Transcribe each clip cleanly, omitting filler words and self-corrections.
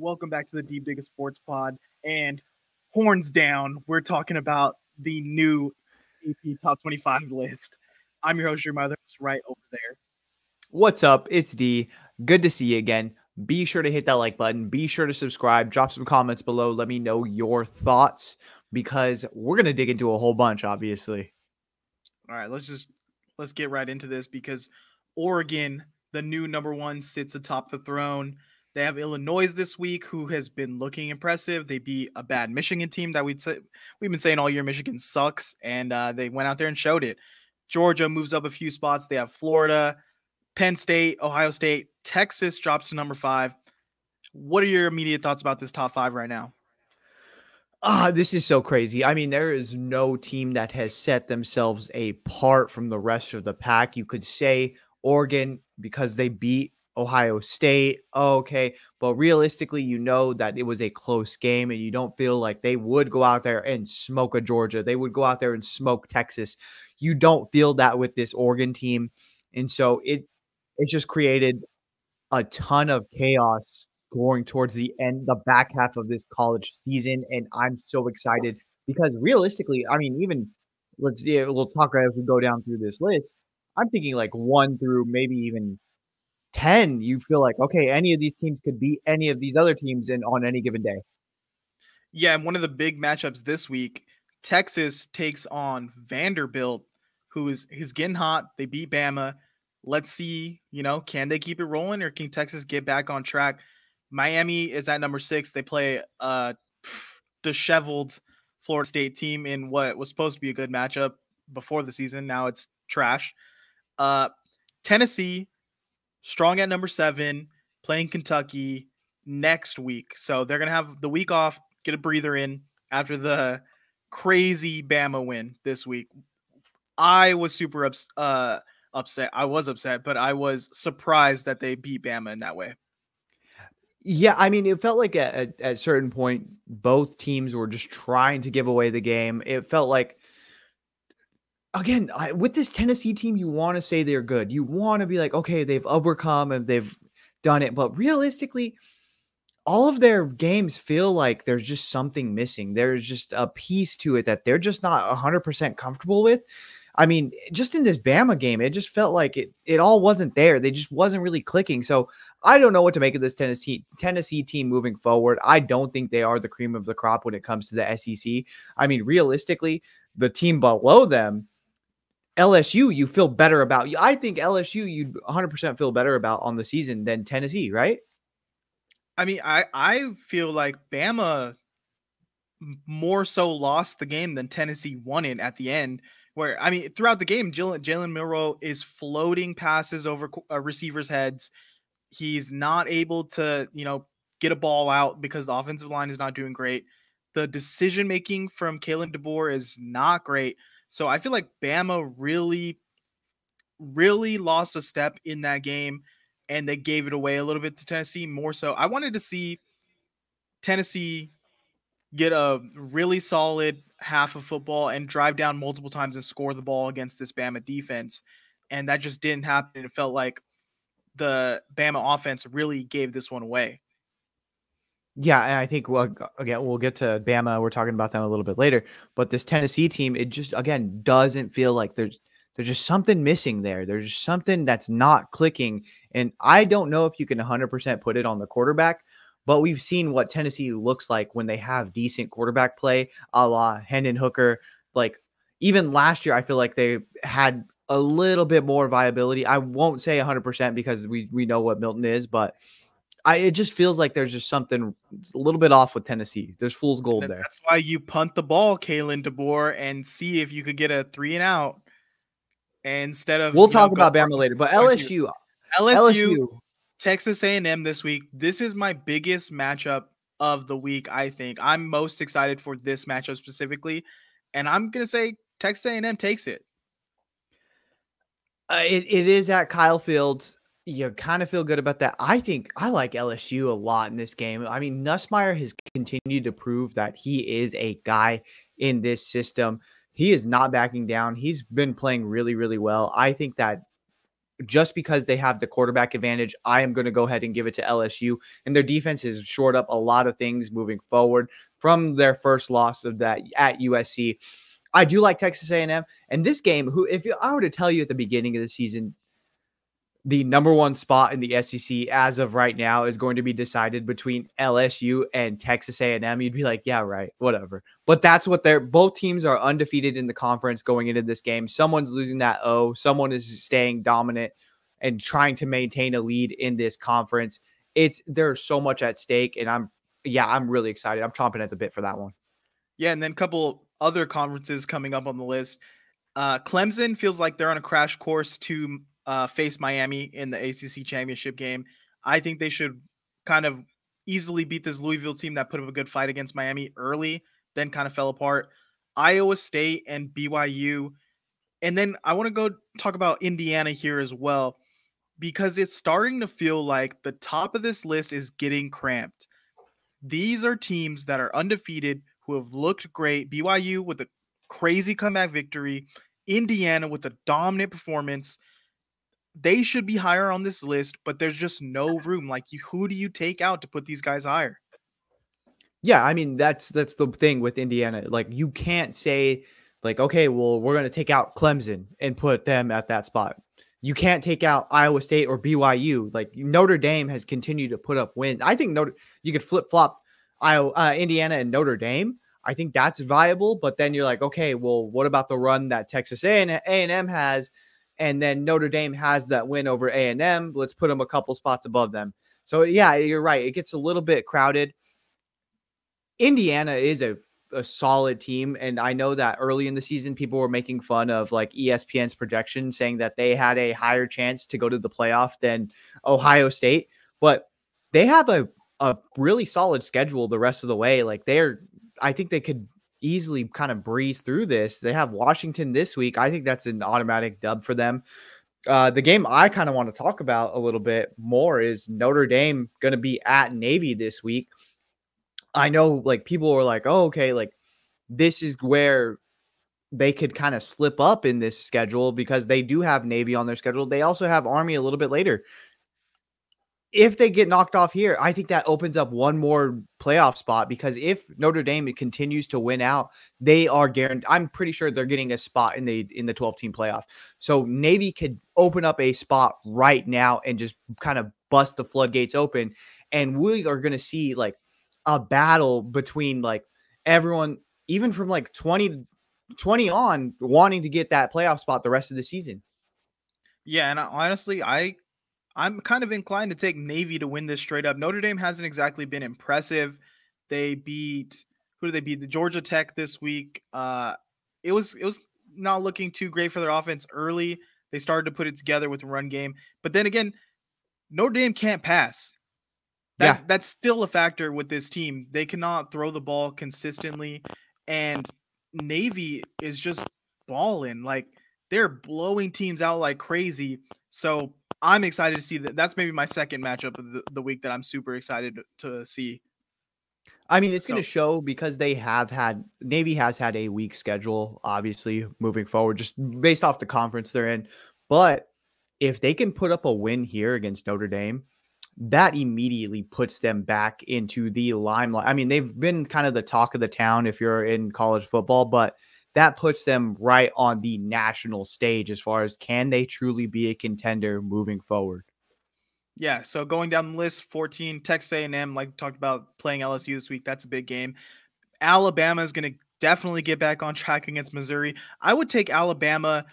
Welcome back to the Deep Digger Sports Pod. And horns down, we're talking about the new AP Top 25 list. I'm your host, your mother, right over there. What's up? It's D. Good to see you again. Be sure to hit that like button. Be sure to subscribe. Drop some comments below. Let me know your thoughts because we're going to dig into a whole bunch, obviously. All right, let's get right into this because Oregon, the new number one, sits atop the throne. They have Illinois this week, who has been looking impressive. They beat a bad Michigan team that we've been saying all year Michigan sucks, and they went out there and showed it. Georgia moves up a few spots. They have Florida, Penn State, Ohio State, Texas drops to number 5. What are your immediate thoughts about this top 5 right now? This is so crazy. I mean, there is no team that has set themselves apart from the rest of the pack. You could say Oregon because they beat Ohio State. Okay. But realistically, you know that it was a close game and you don't feel like they would go out there and smoke a Georgia. They would go out there and smoke Texas. You don't feel that with this Oregon team. And so it just created a ton of chaos going towards the back half of this college season. And I'm so excited because realistically, I mean, even we'll talk right as we go down through this list. I'm thinking like 1 through maybe even 10. You feel like, okay, any of these teams could beat any of these other teams on any given day. Yeah, and one of the big matchups this week, Texas takes on Vanderbilt, who is getting hot. They beat Bama. Let's see, can they keep it rolling or can Texas get back on track? Miami is at number 6. They play a disheveled Florida State team in what was supposed to be a good matchup before the season. Now it's trash. Tennessee, strong at number 7, playing Kentucky next week. So they're going to have the week off, get a breather in after the crazy Bama win this week. I was super upset. I was upset, but I was surprised that they beat Bama in that way. Yeah, I mean, it felt like at a certain point, both teams were just trying to give away the game. It felt like, again, with this Tennessee team, you want to say they're good. You want to be like, okay, they've overcome and they've done it. But realistically, all of their games feel like there's just something missing. There's just a piece to it that they're just not 100% comfortable with. I mean, just in this Bama game, it just felt like it all wasn't there. They just wasn't really clicking. So I don't know what to make of this Tennessee team moving forward. I don't think they are the cream of the crop when it comes to the SEC. I mean, realistically, the team below them, LSU, you feel better about. I think LSU, you'd 100% feel better about on the season than Tennessee, right? I mean, I feel like Bama more so lost the game than Tennessee won it at the end. Where, I mean, throughout the game, Jalen Milroe is floating passes over receivers' heads. He's not able to, get a ball out because the offensive line is not doing great. The decision-making from Kalen DeBoer is not great. So I feel like Bama really, really lost a step in that game, and they gave it away a little bit to Tennessee more so. I wanted to see Tennessee get a really solid half of football and drive down multiple times and score the ball against this Bama defense. And that just didn't happen. It felt like the Bama offense really gave this one away. Yeah, and I think, again, we'll get to Bama. We're talking about them a little bit later. But this Tennessee team, it just, again, doesn't feel like there's just something missing there. There's just something that's not clicking. And I don't know if you can 100% put it on the quarterback, but we've seen what Tennessee looks like when they have decent quarterback play, a la Hendon Hooker. Like, even last year, I feel like they had a little bit more viability. I won't say 100% because we know what Milton is, but it just feels like there's just something a little bit off with Tennessee. There's fool's gold there. That's why you punt the ball, Kalen DeBoer, and see if you could get a 3-and-out instead of. We'll talk about Bama later, but LSU, Texas A&M this week. This is my biggest matchup of the week. I think I'm most excited for this matchup specifically, and I'm gonna say Texas A&M takes it. It is at Kyle Fields. You kind of feel good about that. I think I like LSU a lot in this game. I mean, Nussmeier has continued to prove that he is a guy in this system. He is not backing down. He's been playing really, really well. I think that just because they have the quarterback advantage, I am going to go ahead and give it to LSU. And their defense has shored up a lot of things moving forward from their first loss of that at USC. I do like Texas A&M. And this game, if I were to tell you at the beginning of the season, the number one spot in the SEC as of right now is going to be decided between LSU and Texas A&M, you'd be like, yeah, right, whatever. But that's what both teams are undefeated in the conference going into this game. Someone's losing that O, someone is staying dominant and trying to maintain a lead in this conference. There's so much at stake, and I'm really excited. I'm chomping at the bit for that one. Yeah, and then a couple other conferences coming up on the list. Clemson feels like they're on a crash course to face Miami in the ACC championship game. I think they should kind of easily beat this Louisville team that put up a good fight against Miami early, then kind of fell apart. Iowa State and BYU. And then I want to go talk about Indiana here as well, because it's starting to feel like the top of this list is getting cramped. These are teams that are undefeated who have looked great. BYU with a crazy comeback victory. Indiana with a dominant performance. They should be higher on this list, but there's just no room. Like, who do you take out to put these guys higher? Yeah, I mean, that's the thing with Indiana. Like, you can't say, like, okay, well, we're going to take out Clemson and put them at that spot. You can't take out Iowa State or BYU. Like, Notre Dame has continued to put up wins. I think you could flip-flop Indiana and Notre Dame. I think that's viable, but then you're like, okay, well, what about the run that Texas A&M has? And then Notre Dame has that win over A&M. Let's put them a couple spots above them. So, yeah, you're right. It gets a little bit crowded. Indiana is a solid team. And I know that early in the season, people were making fun of like ESPN's projection, saying that they had a higher chance to go to the playoff than Ohio State. But they have a really solid schedule the rest of the way. Like I think they could easily kind of breeze through this. They have Washington this week. I think that's an automatic dub for them. The game I kind of want to talk about a little bit more is Notre Dame going to be at Navy this week. I know like people were like, oh, okay, like this is where they could kind of slip up in this schedule because they do have Navy on their schedule. They also have Army a little bit later. If they get knocked off here, I think that opens up one more playoff spot, because if Notre Dame continues to win out, they are guaranteed. I'm pretty sure they're getting a spot in the 12-team playoff. So Navy could open up a spot right now and just kind of bust the floodgates open. And we are going to see like a battle between like everyone, even from like 20 on, wanting to get that playoff spot the rest of the season. Yeah, and honestly, I'm kind of inclined to take Navy to win this straight up. Notre Dame hasn't exactly been impressive. They beat who did they beat? The Georgia Tech this week. It was not looking too great for their offense early. They started to put it together with the run game, but then again, Notre Dame can't pass. That's still a factor with this team. They cannot throw the ball consistently, and Navy is just balling. Like, they're blowing teams out like crazy. So I'm excited to see that. That's maybe my second matchup of the week that I'm super excited to see. I mean, it's going to show because Navy has had a weak schedule, obviously, moving forward, just based off the conference they're in. But if they can put up a win here against Notre Dame, that immediately puts them back into the limelight. I mean, they've been kind of the talk of the town if you're in college football, but that puts them right on the national stage as far as can they truly be a contender moving forward. Yeah, so going down the list, 14, Texas A&M, like we talked about, playing LSU this week. That's a big game. Alabama is going to definitely get back on track against Missouri. I would take Alabama,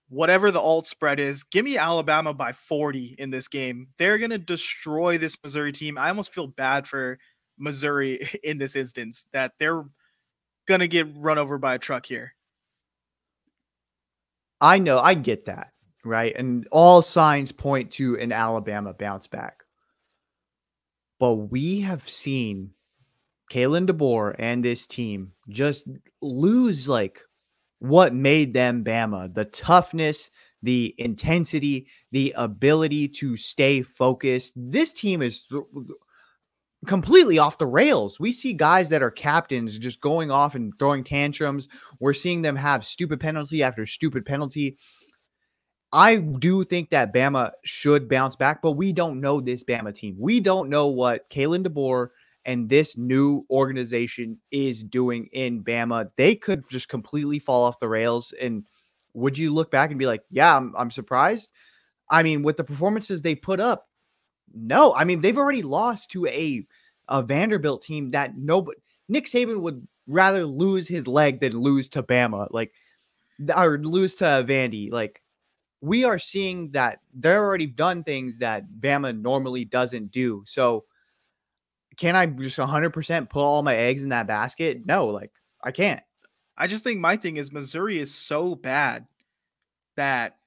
whatever the alt spread is. Give me Alabama by 40 in this game. They're going to destroy this Missouri team. I almost feel bad for Missouri in this instance, that they're going to get run over by a truck here. I know, I get that. Right. And all signs point to an Alabama bounce back. But we have seen Kalen DeBoer and this team just lose like what made them Bama. The toughness, the intensity, the ability to stay focused. This team is completely off the rails. We see guys that are captains just going off and throwing tantrums. We're seeing them have stupid penalty after stupid penalty. I do think that Bama should bounce back, but we don't know this Bama team. We don't know what Kalen DeBoer and this new organization is doing in Bama. They could just completely fall off the rails. And would you look back and be like, yeah, I'm surprised? I mean, with the performances they put up, no. I mean, they've already lost to a Vanderbilt team that Nick Saban would rather lose his leg than lose to Bama, like, or lose to Vandy. Like, we are seeing that they're already done things that Bama normally doesn't do. So can I just 100% put all my eggs in that basket? No, like, I can't. I just think my thing is Missouri is so bad that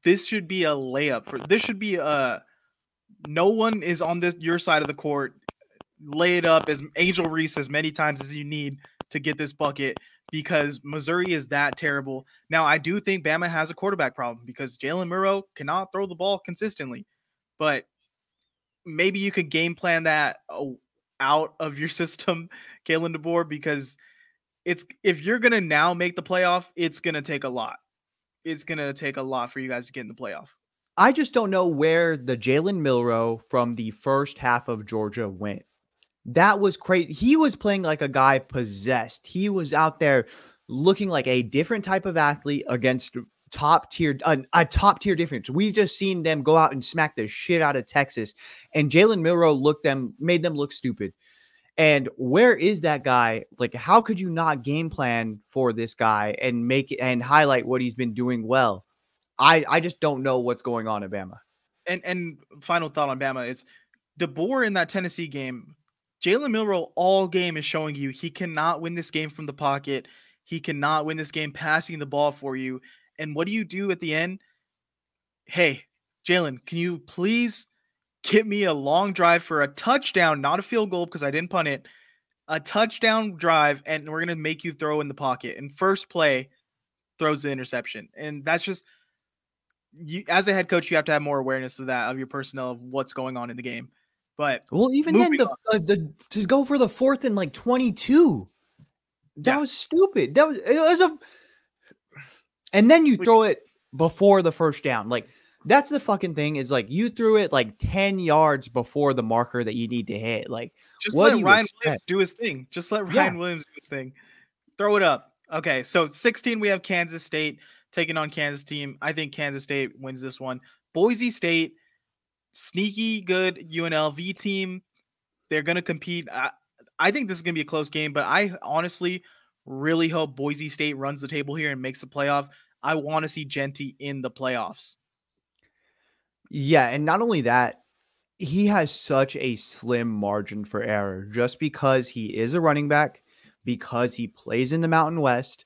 this should be a layup for this should be a no one is on your side of the court. Lay it up as Angel Reese as many times as you need to get this bucket because Missouri is that terrible. Now, I do think Bama has a quarterback problem because Jalen Murrow cannot throw the ball consistently, but maybe you could game plan that out of your system, Kalen DeBoer, because if you're going to now make the playoff, it's going to take a lot. It's going to take a lot for you guys to get in the playoff. I just don't know where the Jalen Milrow from the first half of Georgia went. That was crazy. He was playing like a guy possessed. He was out there looking like a different type of athlete against a top tier defense. We've just seen them go out and smack the shit out of Texas, and Jalen Milrow made them look stupid. And where is that guy? Like, how could you not game plan for this guy and make it and highlight what he's been doing well? I just don't know what's going on at Bama. And final thought on Bama is DeBoer in that Tennessee game. Jalen Milrow all game is showing you he cannot win this game from the pocket. He cannot win this game passing the ball for you. And what do you do at the end? Hey, Jalen, can you please get me a long drive for a touchdown, not a field goal because I didn't punt it, a touchdown drive, and we're going to make you throw in the pocket. And first play throws the interception. And that's just, as a head coach, you have to have more awareness of that, of your personnel, of what's going on in the game. But even then, to go for the 4th and like 22, that was stupid. And then you throw it before the first down. Like, that's the fucking thing. Is like you threw it like 10 yards before the marker that you need to hit. Like, just let Ryan Williams do his thing. Just let Ryan Williams do his thing. Throw it up. Okay, so 16, we have Kansas State taking on Kansas team. I think Kansas State wins this one. Boise State, sneaky good UNLV team. They're going to compete. I think this is going to be a close game, but I honestly really hope Boise State runs the table here and makes the playoff. I want to see Genty in the playoffs. Yeah, and not only that, he has such a slim margin for error just because he is a running back, because he plays in the Mountain West.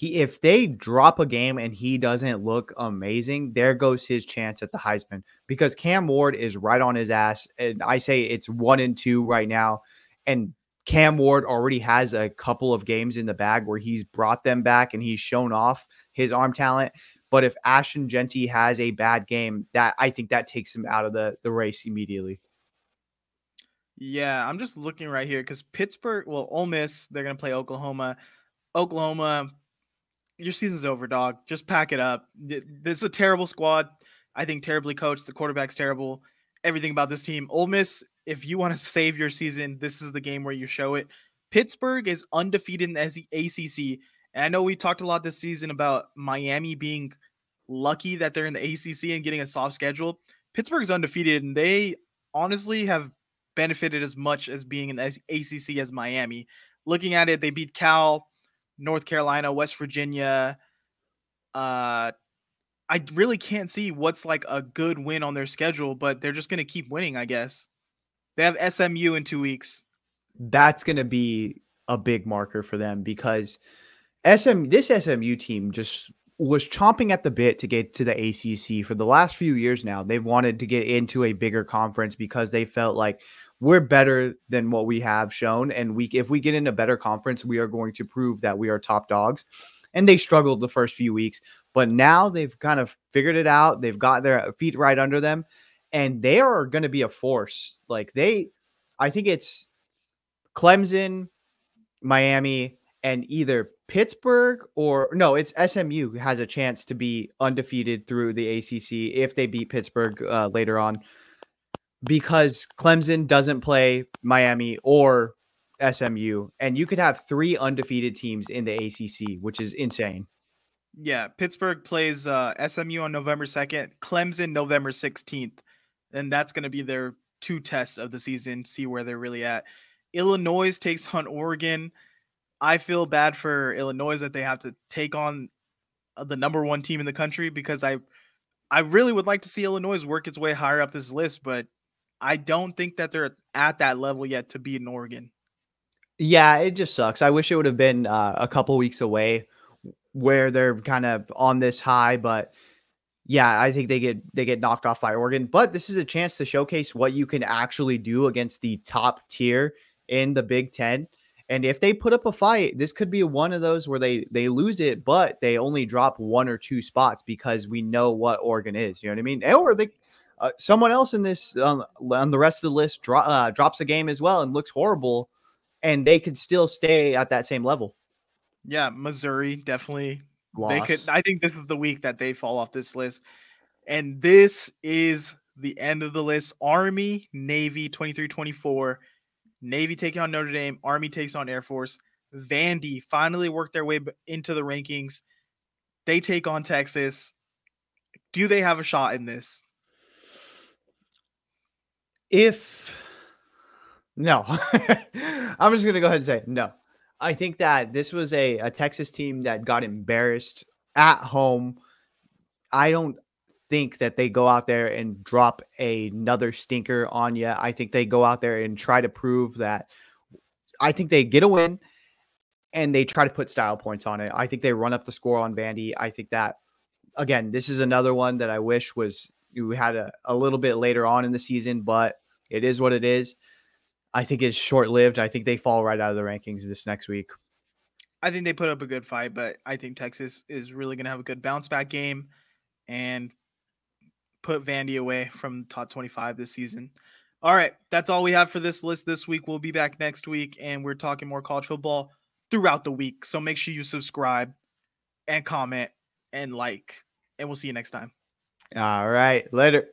If they drop a game and he doesn't look amazing, there goes his chance at the Heisman, because Cam Ward is right on his ass. And I say it's 1-2 right now. And Cam Ward already has a couple of games in the bag where he's brought them back and he's shown off his arm talent. But if Ashton Genty has a bad game, I think that takes him out of the race immediately. Yeah, I'm just looking right here because Ole Miss, they're going to play Oklahoma. Oklahoma, your season's over, dog. Just pack it up. This is a terrible squad. I think terribly coached. The quarterback's terrible. Everything about this team. Ole Miss, if you want to save your season, this is the game where you show it. Pittsburgh is undefeated in the ACC. And I know we talked a lot this season about Miami being lucky that they're in the ACC and getting a soft schedule. Pittsburgh's undefeated, and they honestly have benefited as much as being in the ACC as Miami. Looking at it, they beat Cal, North Carolina, West Virginia. I really can't see what's like a good win on their schedule, but they're just going to keep winning, I guess. They have SMU in 2 weeks. That's going to be a big marker for them because this SMU team just was chomping at the bit to get to the ACC for the last few years now. They've wanted to get into a bigger conference because they felt like we're better than what we have shown. And if we get in a better conference, we are going to prove that we are top dogs. And they struggled the first few weeks, but now they've kind of figured it out. They've got their feet right under them, and they are going to be a force. I think it's Clemson, Miami, and either Pittsburgh or no, it's SMU has a chance to be undefeated through the ACC if they beat Pittsburgh later on, because Clemson doesn't play Miami or SMU, and you could have 3 undefeated teams in the ACC, which is insane. Yeah, Pittsburgh plays SMU on November 2nd, Clemson November 16th, and that's going to be their 2 tests of the season, see where they're really at. Illinois takes on Oregon. I feel bad for Illinois that they have to take on the number 1 team in the country, because I really would like to see Illinois work its way higher up this list, but I don't think that they're at that level yet to beat an Oregon. Yeah, it just sucks. I wish it would have been a couple weeks away where they're kind of on this high, but yeah, I think they get knocked off by Oregon. But this is a chance to showcase what you can actually do against the top tier in the Big Ten. And if they put up a fight, this could be one of those where they lose it, but they only drop 1 or 2 spots because we know what Oregon is. You know what I mean? Or they someone else in this on the rest of the list drops a game as well and looks horrible, and they could still stay at that same level. Yeah, Missouri definitely. They could. Loss. I think this is the week that they fall off this list. And this is the end of the list. Army, Navy, 23-24. Navy taking on Notre Dame. Army takes on Air Force. Vandy finally worked their way into the rankings. They take on Texas. Do they have a shot in this? No, I'm just going to go ahead and say no. I think that this was a Texas team that got embarrassed at home. I don't think that they go out there and drop another stinker on you. I think they go out there and try to prove that. I think they get a win and they try to put style points on it. I think they run up the score on Vandy. I think that, again, this is another one that I wish we had a little bit later on in the season, but it is what it is. I think it's short-lived. I think they fall right out of the rankings this next week. I think they put up a good fight, but I think Texas is really going to have a good bounce-back game and put Vandy away from top 25 this season. All right, that's all we have for this list this week. We'll be back next week, and we're talking more college football throughout the week. So make sure you subscribe and comment and like, and we'll see you next time. All right, later.